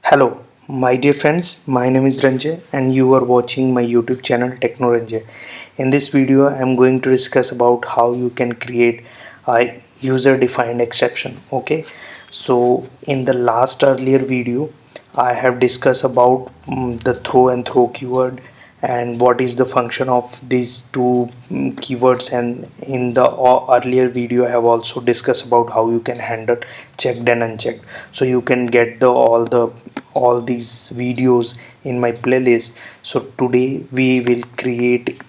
Hello, my dear friends. My name is Ranjay, and you are watching my YouTube channel Techno Ranjay. In this video, I am going to discuss about how you can create a user-defined exception. Okay, so in the last earlier video, I have discussed about the throw and throw keyword and what is the function of these two keywords, and in the earlier video I have also discussed about how you can handle checked and unchecked. So you can get all these videos in my playlist. So today we will create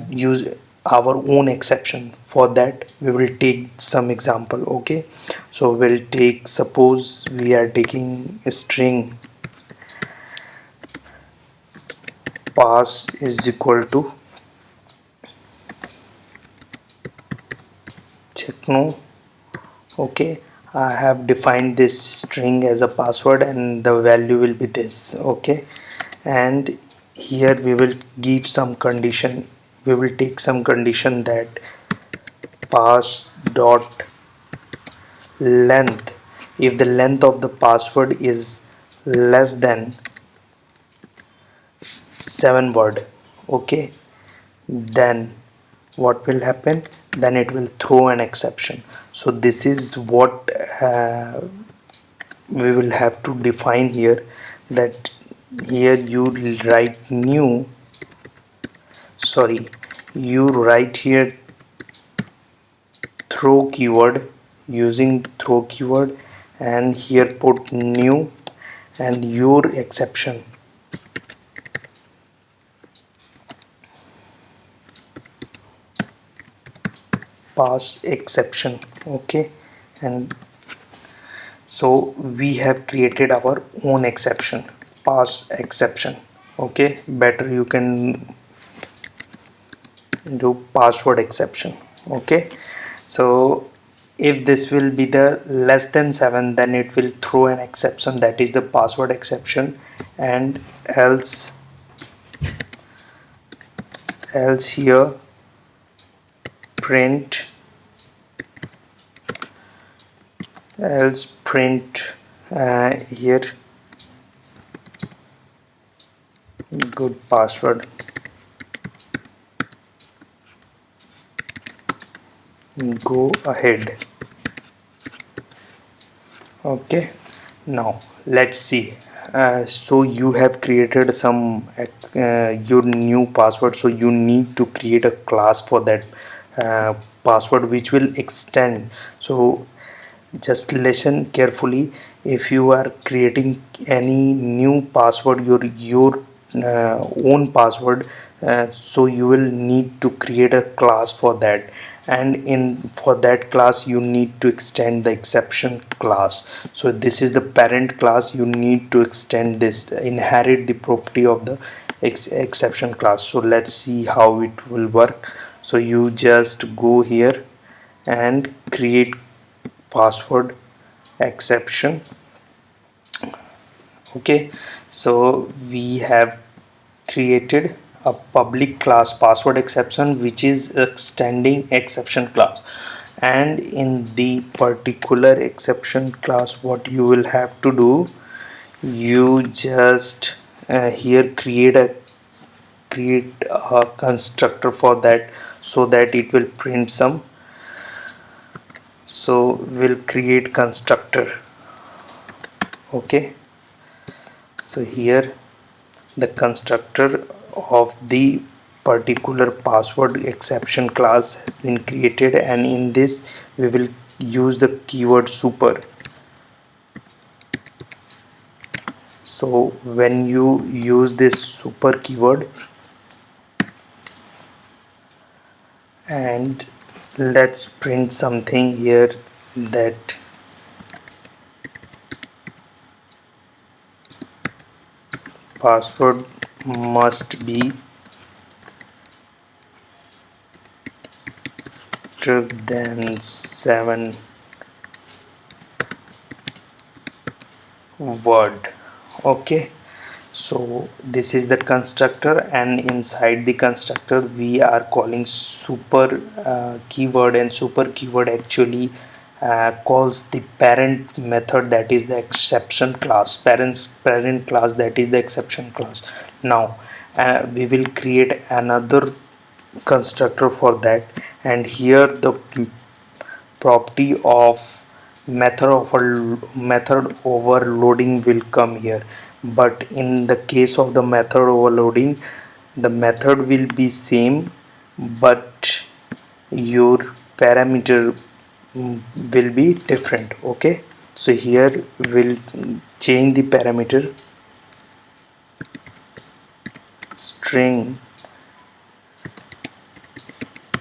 use our own exception. For that we will take some example. Okay, so we'll take, suppose we are taking a string pass is equal to techno. Okay, I have defined this string as a password and the value will be this. Okay, and here we will give some condition. We will take some condition that pass dot length, if the length of the password is less than 7 word. Okay, then what will happen, then it will throw an exception. So this is what we will have to define here, that here you write new, sorry, you write here throw keyword, using throw keyword, and here put new and your exception. Pass exception. Okay, and so we have created our own exception, pass exception. Okay, better you can do password exception. Okay, so if this will be the less than 7, then it will throw an exception, that is the password exception, and else here print, else print here good password. Go ahead. Okay, now let's see. So you have created some your new password, so you need to create a class for that password which will extend. So just listen carefully. If you are creating any new password, your own password, so you will need to create a class for that, and in for that class you need to extend the exception class. So this is the parent class, you need to extend this, inherit the property of the exception class. So let's see how it will work. So you just go here and create password exception. Okay, so we have created a public class password exception which is extending exception class, and in the particular exception class what you will have to do, you just here create a constructor for that, so that it will print some. So we'll create constructor. Okay, so here the constructor of the particular password exception class has been created, and in this we will use the keyword super. So when you use this super keyword, and let's print something here, that password must be greater than 7 word. Okay, so this is the constructor, and inside the constructor we are calling super keyword, and super keyword actually calls the parent method, that is the exception class, parent class, that is the exception class. Now we will create another constructor for that, and here the property of method overloading will come here. But in the case of the method overloading, the method will be same, but your parameter will be different. Okay, so here we'll change the parameter string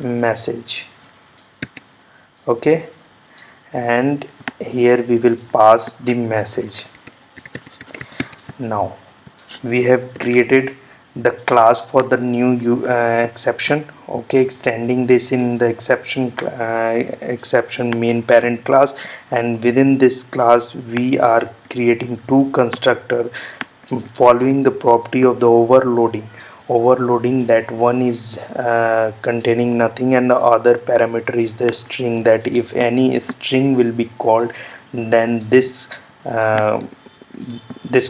message. Okay, and here we will pass the message. Now we have created the class for the new exception. Okay, extending this in the exception main parent class, and within this class we are creating two constructor following the property of the overloading. That one is containing nothing, and the other parameter is the string, that if any string will be called, then this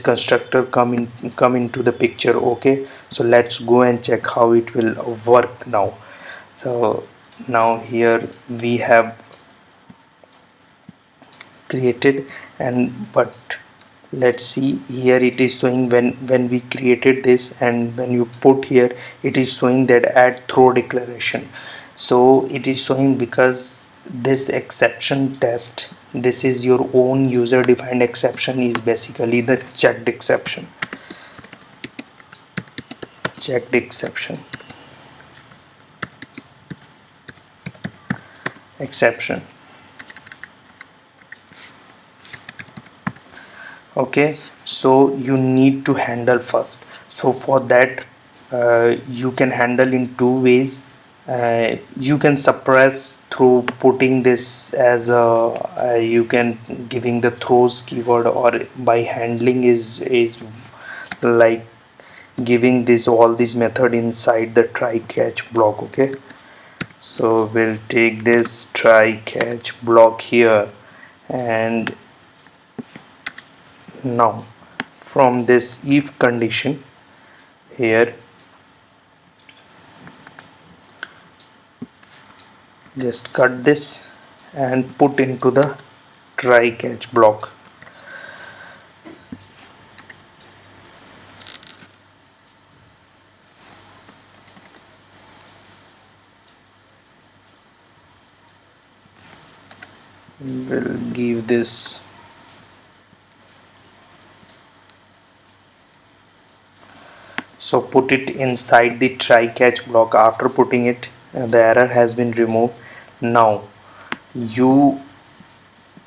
constructor come into the picture. Okay, so let's go and check how it will work now. So now here we have created, and but let's see, here it is showing when we created this, and when you put here it is showing that add throw declaration. So it is showing because this exception test, this is your own user defined exception, is basically the checked exception. Okay, so you need to handle first. So for that you can handle in two ways. You can suppress through putting this as a you can giving the throws keyword, or by handling is like giving this all these method inside the try catch block. Okay, so we'll take this try catch block here, and now from this if condition here, just cut this and put into the try catch block. We'll give this so put it inside the try catch block. After putting it, the error has been removed. Now you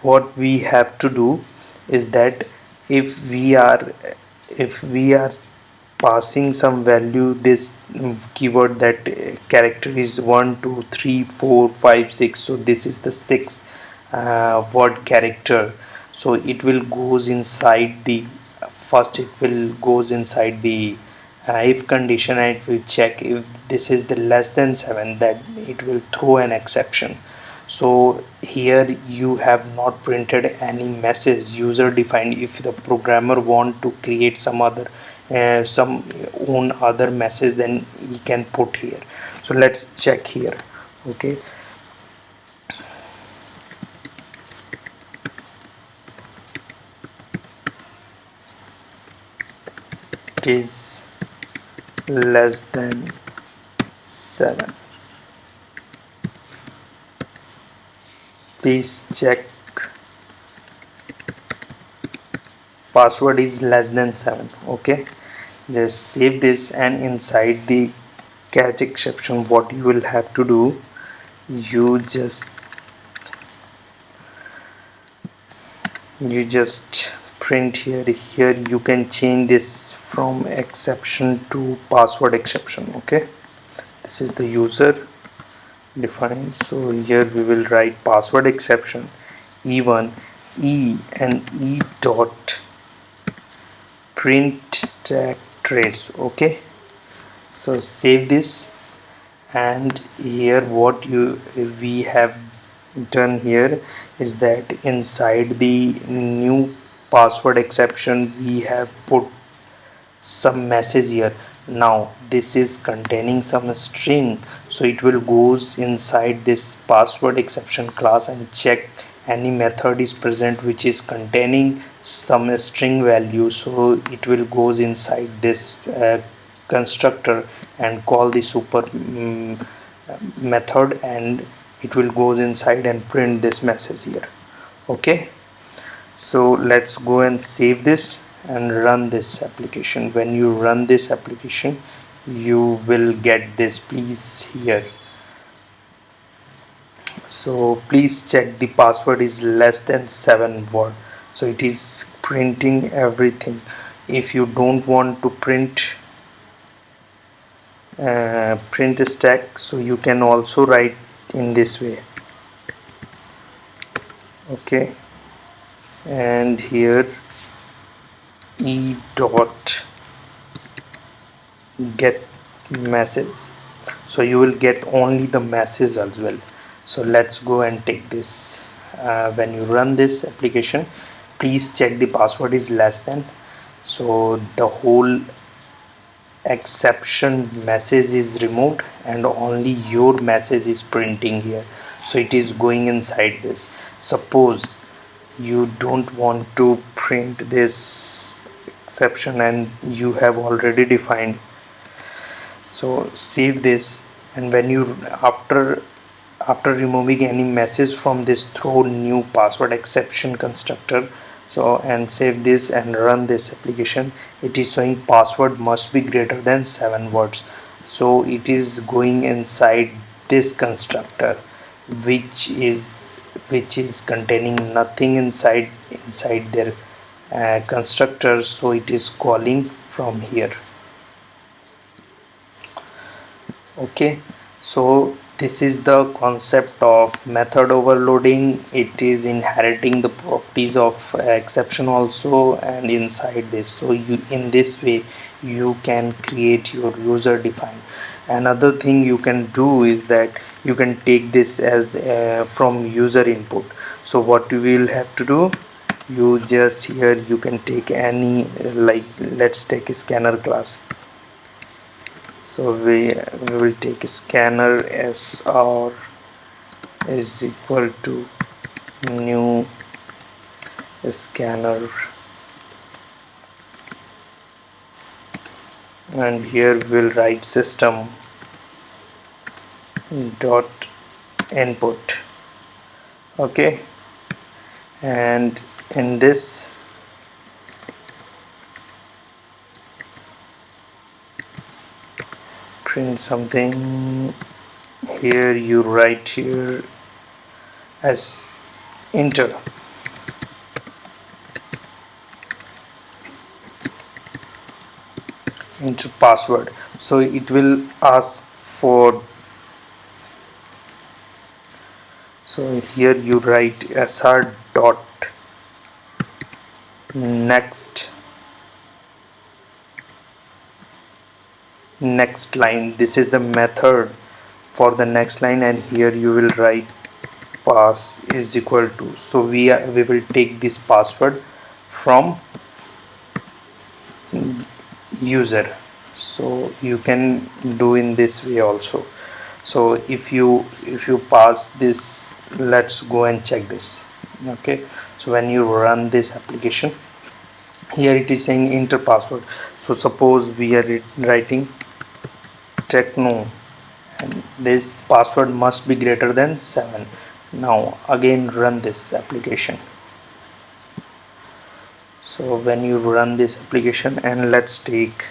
what we have to do is that if we are passing some value, this keyword, that character is 1 2 3 4 5 6, so this is the sixth word character. So it will goes inside the first, it will goes inside the if condition, and it will check if this is the less than 7, that it will throw an exception. So here you have not printed any message user defined. If the programmer want to create some own other message, then he can put here. So let's check here. Okay, it is less than 7. Please check password is less than 7. Okay, just save this, and inside the catch exception, what you will have to do, you just print here you can change this from exception to password exception. Okay, this is the user defined. So here we will write password exception e1 e and e dot print stack trace. Okay, so save this, and here what we have done here is that inside the new password exception we have put some message here. Now this is containing some string, so it will goes inside this password exception class and check any method is present which is containing some string value, so it will goes inside this constructor and call the super method, and it will goes inside and print this message here. Okay, so let's go and save this and run this application. When you run this application you will get this please here. So please check the password is less than 7 word, so it is printing everything. If you don't want to print a stack, so you can also write in this way. Okay, and here e dot get message, so you will get only the message as well. So let's go and take this. When you run this application please check the password is less than, so the whole exception message is removed and only your message is printing here, so it is going inside this. Suppose you don't want to print this exception and you have already defined, so save this, and when you after removing any message from this throw new password exception constructor, so and save this and run this application, it is showing password must be greater than 7 words, so it is going inside this constructor which is containing nothing inside their constructor, so it is calling from here. Okay, so this is the concept of method overloading. It is inheriting the properties of exception also and inside this, so you in this way you can create your user defined. Another thing you can do is that you can take this as from user input. So what you will have to do, you just here you can take any like let's take a scanner class. So we will take a scanner sr is equal to new scanner, and here we'll write system dot input. Okay, and in this print something. Here you write here as enter password, so it will ask for, so here you write sr dot next line. This is the method for the next line, and here you will write pass is equal to, so we will take this password from user, so you can do in this way also. So if you pass this, let's go and check this. Okay, so when you run this application, here it is saying enter password. So suppose we are writing techno and this password must be greater than 7. Now again run this application. So when you run this application, and let's take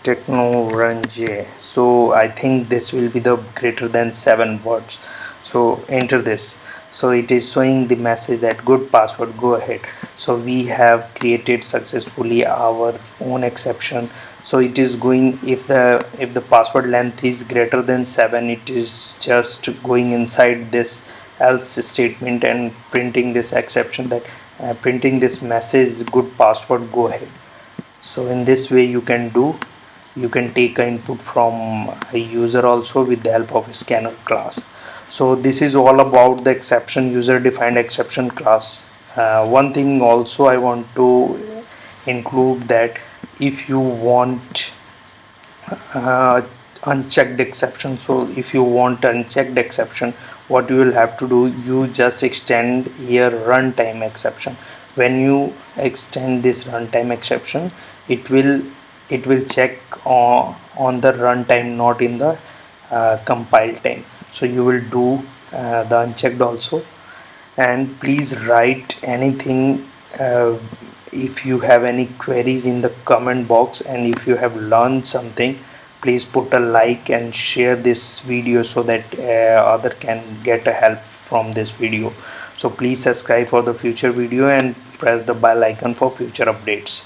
techno run j, so I think this will be the greater than 7 words, so enter this. So it is showing the message that good password, go ahead. So we have created successfully our own exception. So it is going, if the password length is greater than 7, it is just going inside this else statement and printing this exception, that printing this message good password, go ahead. So in this way you can do, you can take an input from a user also with the help of a scanner class. So this is all about the exception, user defined exception class. One thing also I want to include that if you want uh, unchecked exception, so if you want unchecked exception, what you will have to do, you just extend here runtime exception. When you extend this runtime exception, it will check on the runtime, not in the compile time. So you will do the unchecked also. And please write anything, if you have any queries in the comment box, and if you have learned something, please put a like and share this video so that other can get a help from this video. So please subscribe for the future video and press the bell icon for future updates.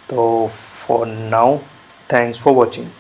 So for now, thanks for watching.